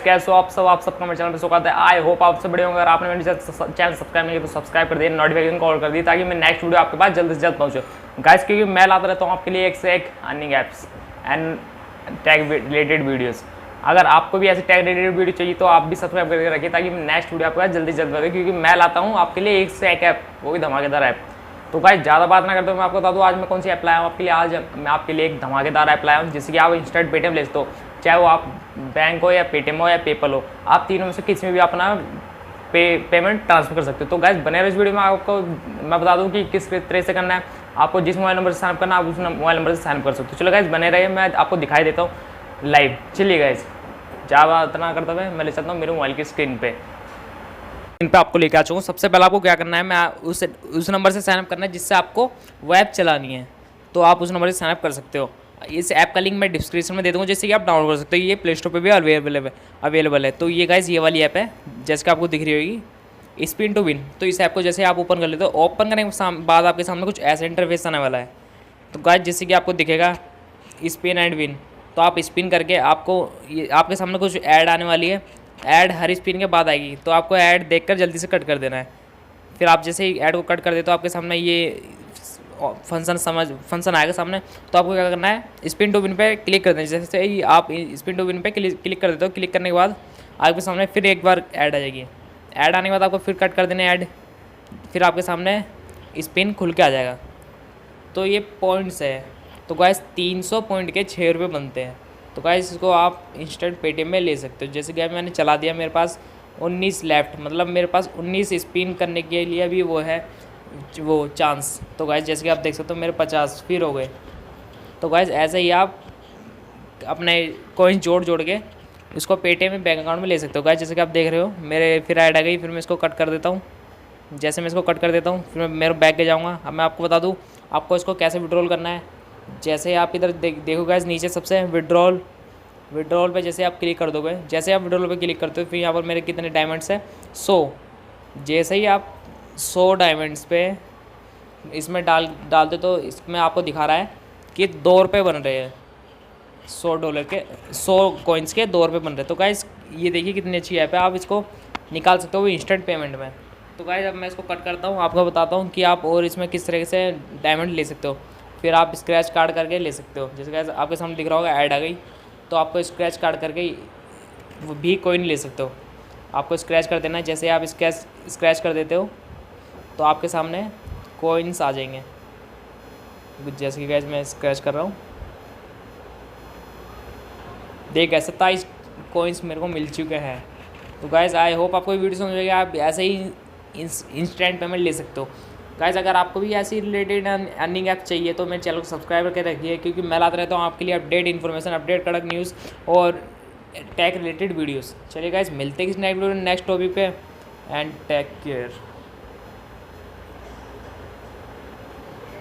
कैसे हो आप सबका मेरे चैनल पे स्वागत है। आई होप आप सब बढ़िया होंगे। अगर आपने मेरे चैनल सब्सक्राइब नहीं किया तो सब्सक्राइब कर दिए, नोटिफिकेशन कॉल कर दी ताकि मैं नेक्स्ट वीडियो आपके पास जल्द से जल्द पहुंचे। गाइस क्योंकि मैं लाता रहता हूँ आपके लिए एक से एक earning apps and tag related videos. अगर आपको भी ऐसे टैग रिलेटेड वीडियो चाहिए तो आप भी सब्सक्राइब करके रखिए ताकि मैं नेक्स्ट वीडियो आपके पास जल्दी से जल्द पहुंचे, क्योंकि मैं लाता हूँ आपके लिए एक से एक ऐप, वो भी धमाकेदार ऐप। तो गाइस ज़्यादा बात ना करते हुए मैं आपको बता दूँ आज मैं कौन सी ऐप लाया हूँ आपके लिए। आज मैं आपके लिए एक धमाकेदार ऐप लाया हूँ जिससे कि आप इंस्टेंट पेटीएम ले सकते हो, चाहे वो आप बैंक हो या पेटीएम हो या पेपल हो, आप तीनों में से किसी में भी अपना पेमेंट ट्रांसफर कर सकते हो। तो गाइस बने रहो इस वीडियो में। आपको मैं बता दूं कि किस तरह से करना है। आपको जिस मोबाइल नंबर से साइनअप करना है आप उस मोबाइल नंबर से साइनअप कर सकते हो। चलो गाइस बने रहिए, मैं आपको दिखाई देता हूँ लाइव। चलिए गाइस ज़्यादा इतना करते हुए मैं ले सकता हूँ मेरे मोबाइल की स्क्रीन पे आपको लेकर आ चुका हूँ। सबसे पहले आपको क्या करना है, मैं उस नंबर से साइनअप करना है जिससे आपको वो ऐप चलानी है। तो आप उस नंबर से साइनअप कर सकते हो। इस ऐप का लिंक मैं डिस्क्रिप्शन में दे दूँगा जिससे कि आप डाउनलोड कर सकते हो। ये प्ले स्टोर पे भी अवेलेबल है। तो ये गाइस ये वाली ऐप है जैसे कि आपको दिख रही होगी, स्पिन टू विन। तो इस ऐप को जैसे आप ओपन कर लेते हो, ओपन करने के बाद आपके सामने कुछ ऐसा इंटरफेस आने वाला है। तो गाइस जैसे कि आपको दिखेगा स्पिन एंड विन, तो आप स्पिन करके आपके सामने कुछ ऐड आने वाली है। ऐड हर स्पिन के बाद आएगी, तो आपको ऐड देखकर जल्दी से कट कर देना है। फिर आप जैसे ही ऐड को कट कर दे तो आपके सामने ये फंक्शन आएगा सामने। तो आपको क्या करना है, स्पिन टू विन पे क्लिक कर देना। जैसे ही आप स्पिन टू विन पे क्लिक कर देते हो, क्लिक करने के बाद आपके सामने फिर एक बार ऐड आ जाएगी। ऐड आने के बाद आपको फिर कट कर देना ऐड, फिर आपके सामने स्पिन खुल के आ जाएगा। तो ये पॉइंट्स है। तो गाइस 300 पॉइंट के 6 रुपये बनते हैं। तो गाइस इसको आप इंस्टेंट पेटीएम में ले सकते हो। जैसे कि मैंने चला दिया, मेरे पास 19 लेफ्ट, मतलब मेरे पास 19 स्पिन करने के लिए भी वो है वो चांस। तो गाइस जैसे कि आप देख सकते हो मेरे 50 फिर हो गए। तो गाइस ऐसे ही आप अपने कॉइन जोड़ के इसको पेटीएम में बैंक अकाउंट में ले सकते हो। गाइस जैसे कि आप देख रहे हो मेरे फिर ऐड आ गई। फिर मैं इसको कट कर देता हूँ। जैसे मैं इसको कट कर देता हूँ फिर मैं मेरे बैग के जाऊँगा। अब मैं आपको बता दूँ आपको इसको कैसे विड्रॉल करना है। जैसे आप इधर देखो गाइस नीचे सबसे विड्रॉल पे जैसे आप क्लिक कर दोगे, जैसे आप विड्रॉल पे क्लिक करते हो फिर यहाँ पर मेरे कितने डायमंड्स हैं 100। जैसे ही आप 100 डायमंड्स पे इसमें डालते तो इसमें आपको दिखा रहा है कि 2 रुपये बन रहे हैं। $100 के 100 कॉइन्स के 2 रुपये बन रहे हैं। तो गाइस ये देखिए कितनी अच्छी ऐप है, आप इसको निकाल सकते हो इंस्टेंट पेमेंट में। तो गाइस अब मैं इसको कट करता हूँ, आपको बताता हूँ कि आप और इसमें किस तरह से डायमंड ले सकते हो। फिर आप स्क्रैच कार्ड करके ले सकते हो। जैसे गाइस आपके सामने दिख रहा होगा ऐड आ गई, तो आपको स्क्रैच कार्ड करके वो भी कॉइन ले सकते हो। आपको स्क्रैच कर देना है। जैसे आप स्क्रैच कर देते हो तो आपके सामने कॉइन्स आ जाएंगे। जैसे कि गाइस मैं स्क्रैच कर रहा हूँ, देख ऐसे 27 कॉइन्स मेरे को मिल चुके हैं। तो गाइस आई होप आपको वीडियो समझ आएगी। आप ऐसे ही इंस्टेंट पेमेंट ले सकते हो। गाइस अगर आपको भी ऐसी रिलेटेड अर्निंग ऐप चाहिए तो मेरे चैनल को सब्सक्राइब करके रखिए, क्योंकि मैं लाता रहता हूँ आपके लिए अपडेट इन्फॉर्मेशन, अपडेट कड़क न्यूज़ और टैग रिलेटेड वीडियोस। चलिए गाइस मिलते हैं किसी नेक्स्ट टॉपिक पे एंड टेक केयर।